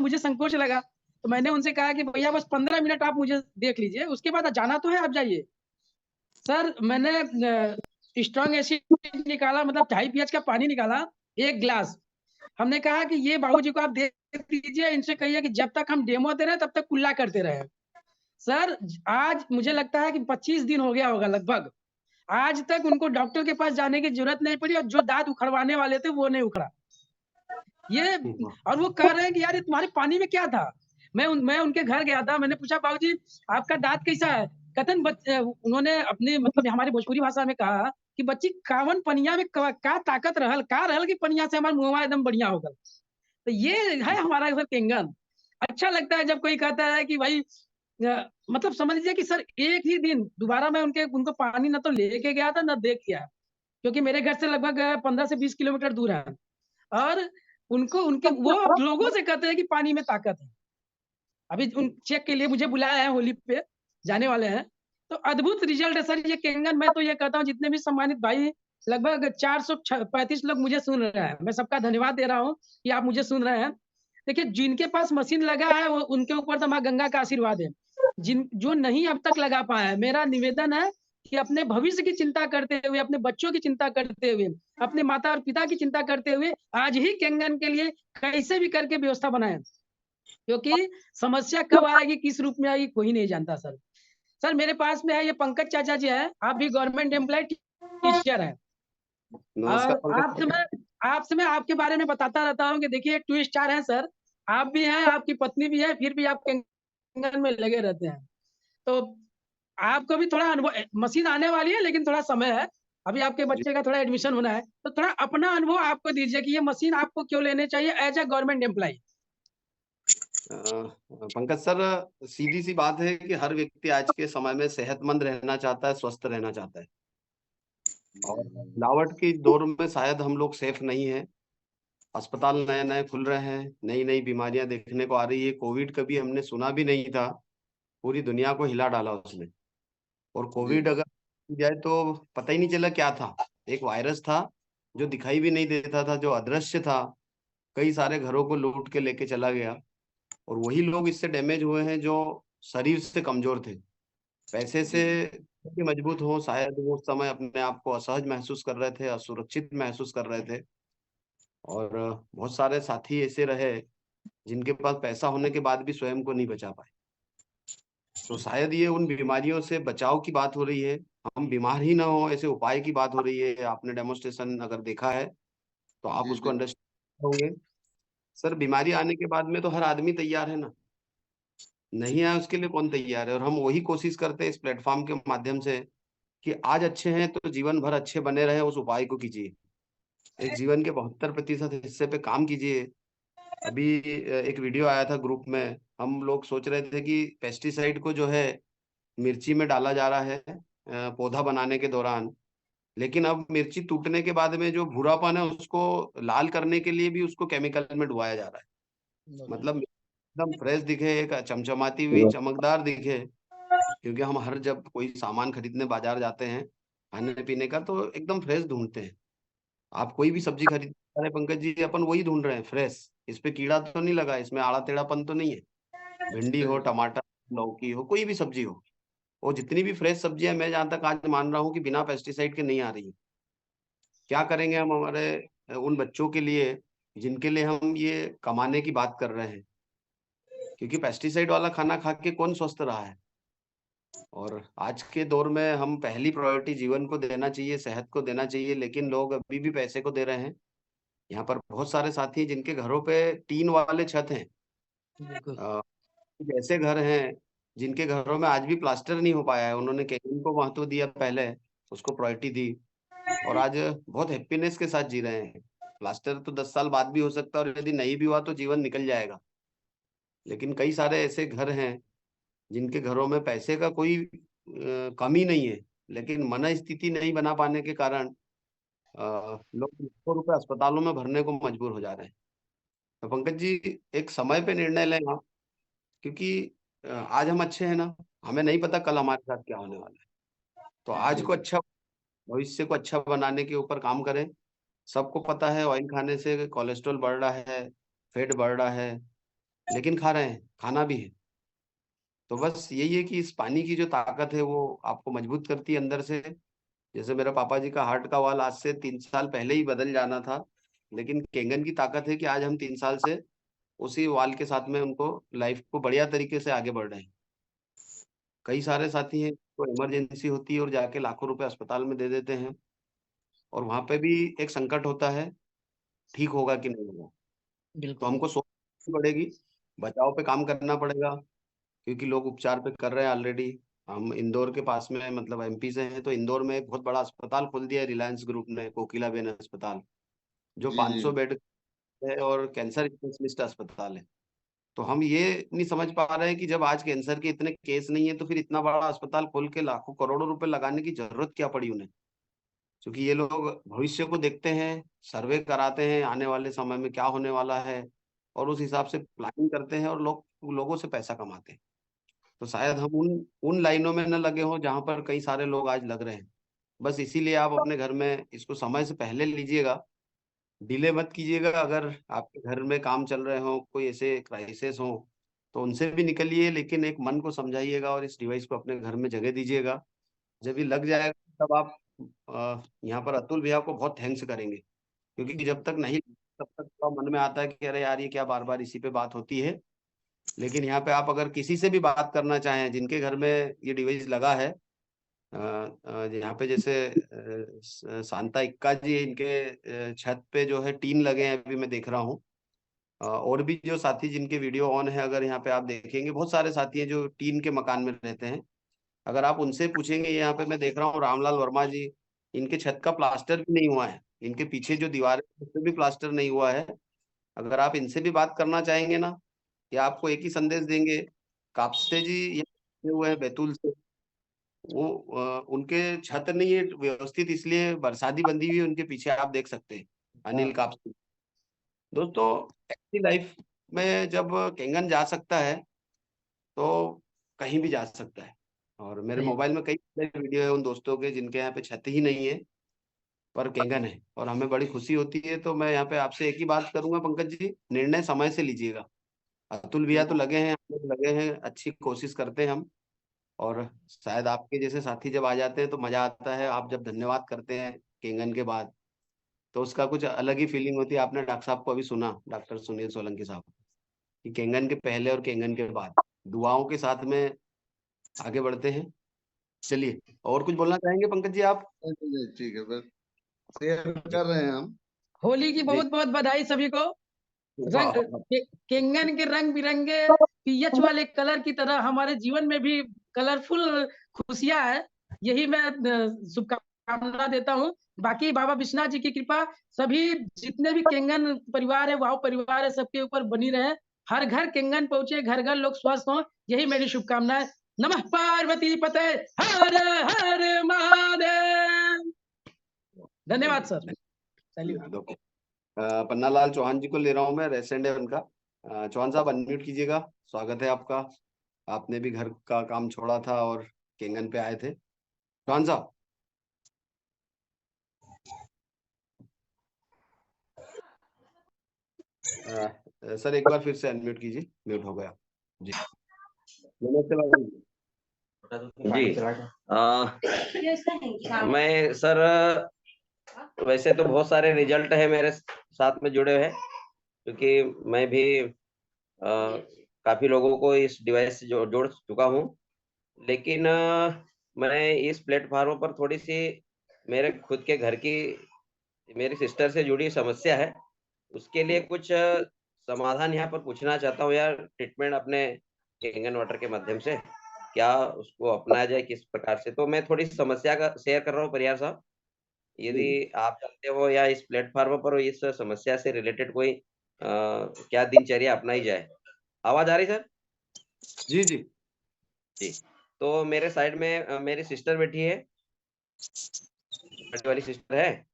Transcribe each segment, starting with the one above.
मुझे संकोच लगा, तो मैंने उनसे कहा कि भैया बस 15 मिनट आप मुझे देख लीजिए, उसके बाद जाना तो है, आप जाइए। सर मैंने स्ट्रॉन्ग एसिड निकाला, मतलब 2.5 पीएच का पानी निकाला, 1 ग्लास। हमने कहा कि ये बाबूजी को आप दे दीजिए, इनसे कहिए कि जब तक हम डेमो दे रहे हैं तब तक कुल्ला करते रहे। सर आज मुझे लगता है कि 25 दिन हो गया होगा लगभग, आज तक उनको डॉक्टर के पास जाने की जरूरत नहीं पड़ी, और जो दांत उखड़वाने वाले थे वो नहीं उखड़ा। ये और वो कह रहे हैं कि यार ये तुम्हारे पानी में क्या था? मैं उनके घर गया था, मैंने पूछा बाबूजी आपका दांत कैसा है? कथन उन्होंने अपनी मतलब हमारी भोजपुरी भाषा में कहा कि बच्ची कावन पनिया में का ताकत रहल, का रहल कि पनिया से हमार मुंहवा एकदम बढ़िया हो गल। तो ये है हमारा सर केंगन। अच्छा लगता है जब कोई कहता है कि भाई मतलब समझ लीजिए कि सर एक ही दिन दोबारा मैं उनको पानी ना तो लेके गया था ना देख के आया, क्योंकि मेरे घर से लगभग 15 से 20 किलोमीटर दूर है, और उनको उनके वो अब लोगों से कहते हैं कि पानी में ताकत है। अभी उन चेक के लिए मुझे बुलाया है, होली पे जाने वाले हैं, तो अद्भुत रिजल्ट है सर ये केंगन। मैं तो ये कहता हूँ जितने भी सम्मानित भाई, लगभग 435 लोग मुझे सुन रहे हैं, मैं सबका धन्यवाद दे रहा हूँ कि आप मुझे सुन रहे हैं। देखिए जिनके पास मशीन लगा है वो उनके ऊपर तो माँ गंगा का आशीर्वाद है। जिन जो नहीं अब तक लगा पाया है, मेरा निवेदन है कि अपने भविष्य की चिंता करते हुए, अपने बच्चों की चिंता करते हुए, अपने माता और पिता की चिंता करते हुए आज ही केंगन के लिए कैसे भी करके व्यवस्था बनाए, क्योंकि समस्या कब आएगी किस रूप में आएगी कोई नहीं जानता सर। सर मेरे पास में है ये पंकज चाचा जी है, आप भी गवर्नमेंट एम्प्लॉय टीचर है, नमस्कार और पंकज जी। आपसे मैं आपके बारे में बताता रहता हूँ कि देखिए 2 स्टार है सर, आप भी हैं, आपकी पत्नी भी है, फिर भी आप केंगन में लगे रहते हैं। तो आपको भी थोड़ा अनुभव, मशीन आने वाली है लेकिन थोड़ा समय है, अभी आपके जी, बच्चे का थोड़ा एडमिशन होना है, तो थोड़ा अपना अनुभव आपको दीजिए कि ये मशीन आपको क्यों लेने चाहिए as a government employ. Pankaj sir, सीधी सी बात है कि हर व्यक्ति आज के समय में सेहतमंद रहना चाहता है, स्वस्थ रहना चाहता है, और मिलावट की दौर में शायद हम लोग सेफ नहीं है। अस्पताल नए नए खुल रहे हैं, नई नई बीमारियां देखने को आ रही है। कोविड कभी हमने सुना भी नहीं था, पूरी दुनिया को हिला डाला उसने। और कोविड अगर जाए तो पता ही नहीं चला क्या था। एक वायरस था जो दिखाई भी नहीं देता था, जो अदृश्य था, कई सारे घरों को लूट के लेके चला गया। और वही लोग इससे डैमेज हुए हैं जो शरीर से कमजोर थे। पैसे से कि मजबूत हो, शायद वो उस समय अपने आप को असहज महसूस कर रहे थे, असुरक्षित महसूस कर रहे थे। और बहुत सारे साथी ऐसे रहे जिनके पास पैसा होने के बाद भी स्वयं को नहीं बचा पाए। तो शायद ये उन बीमारियों से बचाव की बात हो रही है, हम बीमार ही ना हो ऐसे उपाय की बात हो रही है। आपने डेमोस्ट्रेशन अगर देखा है तो आप उसको अंडरस्टैंड होंगे। सर, बीमारी आने के बाद में तो हर आदमी तैयार है ना, नहीं आया उसके लिए कौन तैयार है। और हम वही कोशिश करते हैं इस प्लेटफॉर्म के माध्यम से कि आज अच्छे हैं तो जीवन भर अच्छे बने रहे, उस उपाय को कीजिए। एक जीवन के 72% हिस्से पे काम कीजिए। अभी एक वीडियो आया था ग्रुप में, हम लोग सोच रहे थे कि पेस्टिसाइड को जो है मिर्ची में डाला जा रहा है पौधा बनाने के दौरान, लेकिन अब मिर्ची टूटने के बाद में जो भूरापन है उसको लाल करने के लिए भी उसको केमिकल में डुबाया जा रहा है। मतलब एकदम फ्रेश दिखे, एक चमचमाती हुई चमकदार दिखे। क्योंकि हम हर जब कोई सामान खरीदने बाजार जाते हैं खाने पीने का, तो एकदम फ्रेश ढूंढते हैं। आप कोई भी सब्जी खरीद रहे हैं पंकज जी, अपन वही ढूंढ रहे हैं, फ्रेश। इस पे कीड़ा तो नहीं लगा, इसमें आड़ा टेढ़ापन तो नहीं है। भिंडी हो, टमाटर, लौकी हो, कोई भी सब्जी हो, और जितनी भी फ्रेश सब्जियां मैं जहां तक आज मान रहा हूँ कि बिना पेस्टिसाइड के नहीं आ रही। क्या करेंगे हम हमारे उन बच्चों के लिए जिनके लिए हम ये कमाने की बात कर रहे हैं? क्योंकि पेस्टिसाइड वाला खाना खा के कौन स्वस्थ रहा है। और आज के दौर में हम पहली प्रायोरिटी जीवन को देना चाहिए, सेहत को देना चाहिए, लेकिन लोग अभी भी पैसे को दे रहे हैं। यहाँ पर बहुत सारे साथी हैं जिनके घरों पे टीन वाले छत हैं। अ, कुछ ऐसे घर हैं जिनके घरों में आज भी प्लास्टर नहीं हो पाया है। उन्होंने केबिन को महत्व दिया पहले, उसको प्रायोरिटी दी, और आज बहुत हैप्पीनेस के साथ जी रहे हैं। प्लास्टर तो 10 साल बाद भी हो सकता है, और यदि नहीं भी हुआ तो जीवन निकल जाएगा। लेकिन कई सारे ऐसे घर हैं जिनके घरों में पैसे का कोई कमी नहीं है, लेकिन मन स्थिति नहीं बना पाने के कारण लोग लाखों रुपए अस्पतालों में भरने को मजबूर हो जा रहे हैं। तो पंकज जी, एक समय पे निर्णय लें आप, क्योंकि आज हम अच्छे हैं ना, हमें नहीं पता कल हमारे साथ क्या होने वाला है। तो आज को अच्छा, भविष्य को अच्छा बनाने के ऊपर काम करें। सबको पता है ऑयल खाने से कोलेस्ट्रॉल बढ़ रहा है, फैट बढ़ रहा है, लेकिन खा रहे हैं, खाना भी है। तो बस यही है कि इस पानी की जो ताकत है वो आपको मजबूत करती है अंदर से। जैसे मेरे पापा जी का हार्ट का वाल आज से 3 साल पहले ही बदल जाना था, लेकिन केंगन की ताकत है कि आज हम 3 साल से उसी वाल के साथ में उनको लाइफ को बढ़िया तरीके से आगे बढ़ रहे हैं। कई सारे साथी हैं तो इमरजेंसी होती है और जाके लाखों रुपए अस्पताल में दे देते हैं, और वहां पे भी एक संकट होता है, ठीक होगा कि नहीं होगा। तो बिल्कुल। हमको सोचनी पड़ेगी, बचाव पे काम करना पड़ेगा, क्योंकि लोग उपचार पे कर रहे हैं ऑलरेडी। हम इंदौर के पास में मतलब एमपी से हैं, तो इंदौर में एक बहुत बड़ा अस्पताल खोल दिया है रिलायंस ग्रुप ने, कोकिलाबेन अस्पताल, जो जी जी 500 बेड है और कैंसर स्पेशलिस्ट अस्पताल है। तो हम ये नहीं समझ पा रहे हैं कि जब आज कैंसर के इतने केस नहीं है तो फिर इतना बड़ा अस्पताल खोल के लाखों करोड़ों रुपए लगाने की जरूरत क्या पड़ी उन्हें। क्योंकि ये लोग भविष्य को देखते हैं, सर्वे कराते हैं आने वाले समय में क्या होने वाला है, और उस हिसाब से प्लानिंग करते हैं और लोगों से पैसा कमाते हैं। तो शायद हम उन लाइनों में न लगे हों जहां पर कई सारे लोग आज लग रहे हैं। बस इसीलिए आप अपने घर में इसको समय से पहले लीजिएगा, डिले मत कीजिएगा। अगर आपके घर में काम चल रहे हो, कोई ऐसे क्राइसिस हो, तो उनसे भी निकलिए, लेकिन एक मन को समझाइएगा और इस डिवाइस को अपने घर में जगह दीजिएगा। जब ये लग जाएगा तब आप यहाँ पर अतुल भैया को बहुत थैंक्स करेंगे, क्योंकि जब तक नहीं तब तक तो मन में आता है कि अरे यार ये क्या बार बार इसी पे बात होती है। लेकिन यहाँ पे आप अगर किसी से भी बात करना चाहें जिनके घर में ये डिवाइस लगा है, यहाँ पे जैसे शांता इक्का जी इनके छत पे जो है टीन लगे हैं, अभी मैं देख रहा हूँ। और भी जो साथी जिनके वीडियो ऑन है, अगर यहाँ पे आप देखेंगे बहुत सारे साथी हैं जो टीन के मकान में रहते हैं। अगर आप उनसे पूछेंगे, यहाँ पे मैं देख रहा हूँ रामलाल वर्मा जी, इनके छत का प्लास्टर भी नहीं हुआ है, इनके पीछे जो दीवार है उस पे भी प्लास्टर नहीं हुआ है। अगर आप इनसे भी बात करना चाहेंगे ना, ये आपको एक ही संदेश देंगे। कापसे जी ये हुए हैं बैतूल से, वो उनके छत नहीं है व्यवस्थित, इसलिए बरसाती बंदी हुई है, उनके पीछे आप देख सकते हैं, अनिल कापसे। दोस्तों, ऐसी लाइफ में जब केंगन जा सकता है तो कहीं भी जा सकता है। और मेरे सही। मोबाइल में कई सारे वीडियो है उन दोस्तों के जिनके यहाँ पे छत ही नहीं है पर केंगन है, और हमें बड़ी खुशी होती है। तो मैं यहाँ पे आपसे एक ही बात करूंगा पंकज जी, निर्णय समय से लीजिएगा। अतुल भैया तो लगे हैं, हम लोग लगे हैं, अच्छी कोशिश करते हैं हम। और शायद आपके जैसे साथी जब आ जाते हैं तो मजा आता है। आप जब धन्यवाद करते हैं केंगन के बाद तो उसका कुछ अलग ही फीलिंग होती है। आपने डॉक्टर साहब को अभी सुना, डॉक्टर सुनील सोलंकी साहब, कि केंगन के पहले और केंगन के बाद दुआओं के साथ में आगे बढ़ते हैं। चलिए, और कुछ बोलना चाहेंगे पंकज जी आप? जी, ठीक है, बस शेयर कर रहे हैं हम। होली की जी। बहुत बहुत बधाई सभी को। वाह रंग वाह, केंगन के रंग बिरंगे पीएच वाले कलर की तरह हमारे जीवन में भी कलरफुल खुशियां है। यही मैं शुभकामना देता हूँ। बाकी बाबा विश्वनाथ जी की कृपा सभी जितने भी केंगन परिवार है, वाव परिवार है, सबके ऊपर बनी रहे। हर घर केंगन पहुंचे, घर घर लोग स्वस्थ हों, यही मेरी शुभकामना है। नमः पार्वती पते, हर हर महादेव। धन्यवाद सर। चलिए, चलिए। धन्यवाद। ओके, पन्नालाल चौहान जी को ले रहा हूँ मैं, रेसेंड है उनका। चौहान साहब अनम्यूट कीजिएगा, स्वागत है आपका। आपने भी घर का काम छोड़ा था और केंगन पे आए थे, चौहान साहब। सर एक बार फिर से अनम्यूट कीजिए, म्यूट हो गया जी। नमस्ते बाबू जी। जी। मैं सर, वैसे तो बहुत सारे रिजल्ट है मेरे साथ में जुड़े हुए, क्योंकि मैं भी काफी लोगों को इस डिवाइस से जोड़ चुका हूँ। लेकिन मैं इस प्लेटफॉर्म पर थोड़ी सी मेरे खुद के घर की मेरी सिस्टर से जुड़ी समस्या है, उसके लिए कुछ समाधान यहाँ पर पूछना चाहता हूँ यार। ट्रीटमेंट अपने केंगन वाटर के माध्यम से क्या उसको अपनाया जाए, किस प्रकार से? तो मैं थोड़ी समस्या का शेयर कर रहा हूँ परिहार साहब, यदि आप जानते हो या इस प्लेटफॉर्म पर इस समस्या से रिलेटेड कोई क्या दिनचर्या अपनाई जाए। आवाज आ रही सर? जी जी जी। तो मेरे साइड में मेरी सिस्टर बैठी है, बड़ी वाली सिस्टर है,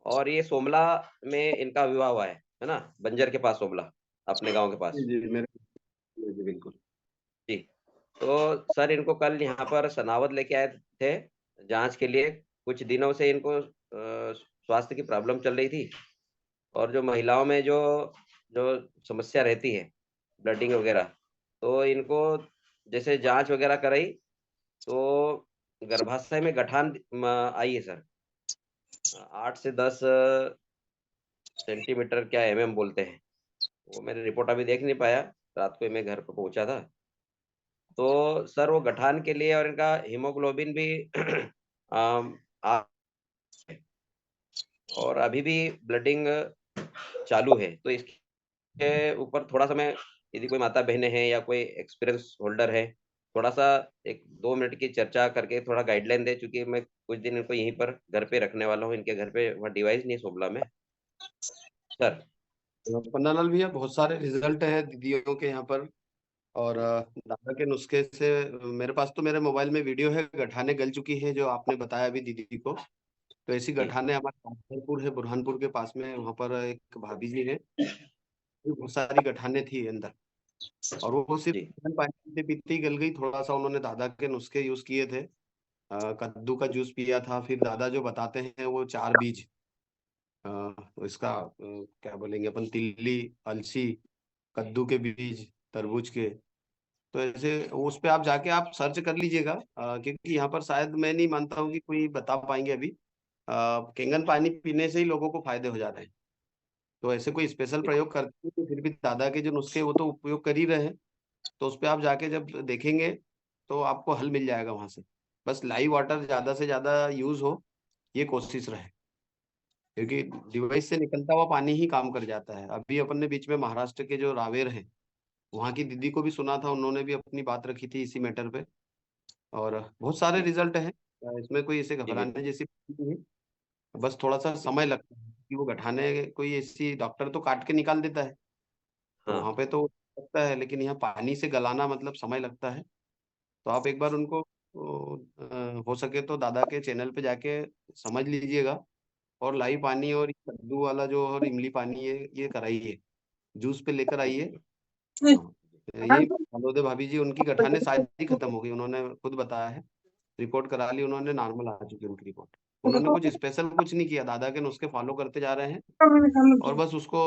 और ये सोमला में इनका विवाह हुआ है ना, बंजर के पास सोमला, अपने गांव के पास। जी मेरे जी बिल्कुल। जी। तो सर इनको कल यहाँ पर सनावद लेके आए थे जांच के लिए। कुछ दिनों से इनको स्वास्थ्य की प्रॉब्लम चल रही थी, और जो महिलाओं में जो जो समस्या रहती है ब्लडिंग वगैरह, तो इनको जैसे जांच वगैरह कराई तो गर्भाशय में गठान आई है सर, 8 से 10 सेंटीमीटर क्या mm बोलते हैं, वो मैंने रिपोर्ट अभी देख नहीं पाया, रात को मैं घर पे पहुंचा था। तो सर वो गठान के लिए और इनका हीमोग्लोबिन भी और अभी भी ब्लडिंग चालू है, तो इसके ऊपर थोड़ा सा मैं, यदि कोई माता बहनें हैं या कोई एक्सपीरियंस होल्डर है, थोड़ा सा 1-2 मिनट की चर्चा करके थोड़ा गाइडलाइन दे, क्योंकि मैं कुछ दिन इनको यहीं पर घर पे रखने वाला हूँ, इनके घर पे वहाँ डिवाइस नहीं सोबला में सर। पन्नालाल भैया, बहुत सारे रिजल्ट है दीदियों के यहाँ पर, और दादा के नुस्खे से मेरे पास तो मेरे मोबाइल में वीडियो है, गठाने गल चुकी है जो आपने बताया अभी दीदी को। तो ऐसी गठाने हमारे बुरहानपुर है, बुरहानपुर के पास में, वहाँ पर एक भाभी जी है, बहुत सारी गठाने थी अंदर, और वो सिर्फ जी पानी पीते पीते ही गल गई। थोड़ा सा उन्होंने दादा के नुस्खे यूज किए थे, कद्दू का जूस पिया था, फिर दादा जो बताते हैं वो 4 बीज, इसका क्या बोलेंगे अपन, तिल्ली, अलसी, कद्दू के बीज, तरबूज के। तो ऐसे उस पे आप जाके आप सर्च कर लीजिएगा, क्योंकि यहाँ पर शायद मैं नहीं मानता हूँ कि कोई बता पाएंगे अभी। केंगन पानी पीने से ही लोगों को फायदे हो जाते हैं, तो ऐसे कोई स्पेशल प्रयोग करते हैं तो फिर भी दादा के जो नुस्खे वो तो उपयोग कर ही रहे हैं। तो उस पे आप जाके जब देखेंगे तो आपको हल मिल जाएगा वहां से। बस लाइव वाटर ज्यादा से ज्यादा यूज हो, ये कोशिश रहे, क्योंकि डिवाइस से निकलता हुआ पानी ही काम कर जाता है। अभी अपन ने बीच में महाराष्ट्र के जो रावेर हैं, वहाँ की दीदी को भी सुना था, उन्होंने भी अपनी बात रखी थी इसी मैटर पे, और बहुत सारे रिजल्ट हैं। इसमें कोई ऐसे जी घबराने जैसी बात नहीं है, बस थोड़ा सा समय लगता है कि वो गठाने, कोई ऐसी डॉक्टर तो काट के निकाल देता है, तो हाँ वहां पे तो लगता है, लेकिन यहाँ पानी से गलाना मतलब समय लगता है। तो आप एक बार उनको हो सके तो दादा के चैनल पे जाके समझ लीजिएगा, और लाइव पानी और कद्दू वाला जो और इमली पानी ये कराइए, जूस पे लेकर आइए। हाँ, यही फलोदे भाभी जी, उनकी गठाने सारी खत्म हो गई, उन्होंने खुद बताया है, रिपोर्ट करा ली उन्होंने, नॉर्मल आ चुकी है उनकी रिपोर्ट। उन्होंने कुछ स्पेशल कुछ नहीं किया, दादा के नुस्खे फॉलो करते जा रहे हैं, और बस उसको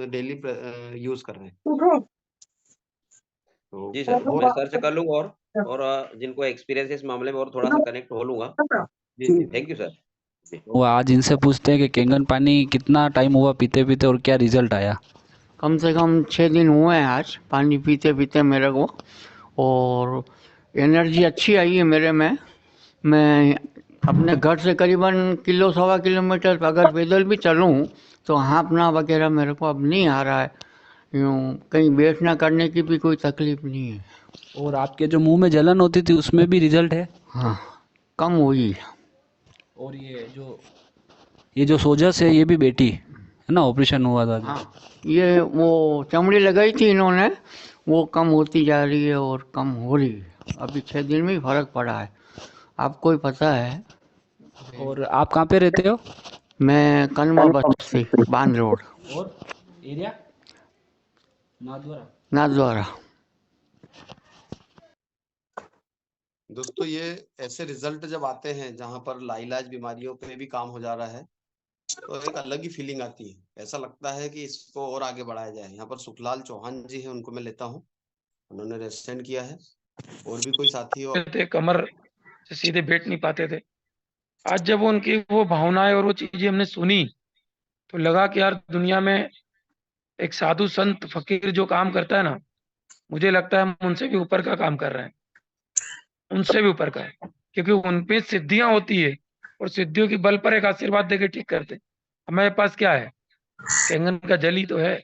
डेली यूज कर रहे हैं। तो जी सर, बहुत मैं सर्च कर लूंगा और जिनको एक्सपीरियंस इस मामले में और थोड़ा सा कनेक्ट हो लूंगा। जी जी, थैंक यू सर। वो आज इनसे पूछते हैं कि केंगन पानी कितना टाइम हुआ पीते पीते और क्या रिजल्ट आया। कम से कम 6 दिन हुए हैं आज पानी पीते पीते मेरे को, और एनर्जी अच्छी आई है मेरे में। मैं अपने घर से करीबन 1-1.25 किलोमीटर अगर पैदल भी चलूँ तो हाँफना वगैरह मेरे को अब नहीं आ रहा है, यूँ कहीं बैठना करने की भी कोई तकलीफ नहीं है। और आपके जो मुंह में जलन होती थी उसमें भी रिजल्ट है। हाँ, कम हुई। और ये जो सोजस है ये भी बेटी है ना, ऑपरेशन हुआ था। हाँ, ये वो चमड़ी लगाई थी इन्होंने, वो कम होती जा रही है और कम हो रही है। अभी 6 दिन में ही फर्क पड़ा है। आपको ही पता है। और आप कहाँ पे रहते हो? मैं कनवा बस्ती, बांध रोड, और एरिया नाथद्वारा। नाथद्वारा। दोस्तों, ये ऐसे रिजल्ट जब आते हैं जहां पर लाइलाज बीमारियों पे भी काम हो जा रहा है, तो एक अलग ही फीलिंग आती है, ऐसा लगता है कि इसको और आगे बढ़ाया जाए। यहाँ पर सुखलाल चौहान जी हैं, उनको मैं लेता हूँ, उन्होंने रेजिस्टेंट किया है, और भी कोई साथी हो। थे, कमर से सीधे बैठ नहीं पाते थे। आज जब उनकी वो भावनाएं और वो चीजें हमने सुनी तो लगा कि यार दुनिया में एक साधु संत फकीर जो काम करता है ना, मुझे लगता है हम उनसे भी ऊपर का काम कर रहे हैं, उनसे भी ऊपर का है, क्योंकि उनपे सिद्धियां होती है और सिद्धियों की बल पर एक आशीर्वाद देके ठीक करते हैं। हमारे पास क्या है? केंगन का जल ही तो है,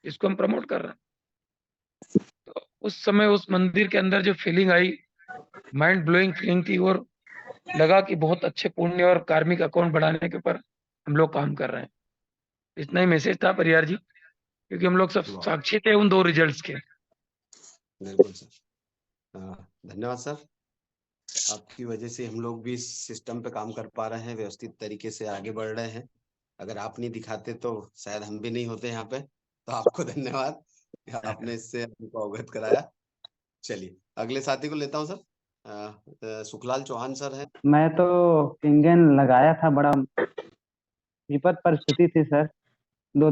इसको हम प्रमोट कर रहे हैं। तो उस समय उस मंदिर के अंदर जो फीलिंग आई, माइंड ब्लोइंग फीलिंग थी, और लगा कि बहुत अच्छे पुण्य और कार्मिक अकाउंट बढ़ाने के ऊपर हम लोग काम कर रहे हैं। इतना ही मैसेज था परियार जी, क्योंकि हम लोग सब साक्षी थे उन 2 रिजल्ट्स के। बिल्कुल सर, धन्यवाद सर, आपकी वजह से हम लोग भी इस सिस्टम पे काम कर पा रहे हैं, व्यवस्थित तरीके से आगे बढ़ रहे हैं। अगर आप नहीं दिखाते तो शायद हम भी नहीं होते यहाँ पे, तो आपको धन्यवाद, आपने इससे हमको अवगत कराया। चलिए अगले साथी को लेता हूँ सर, सुखलाल चौहान सर हैं। मैं तो इंजन लगाया था, बड़ा विपद परिस्थिति थी सर, 2-2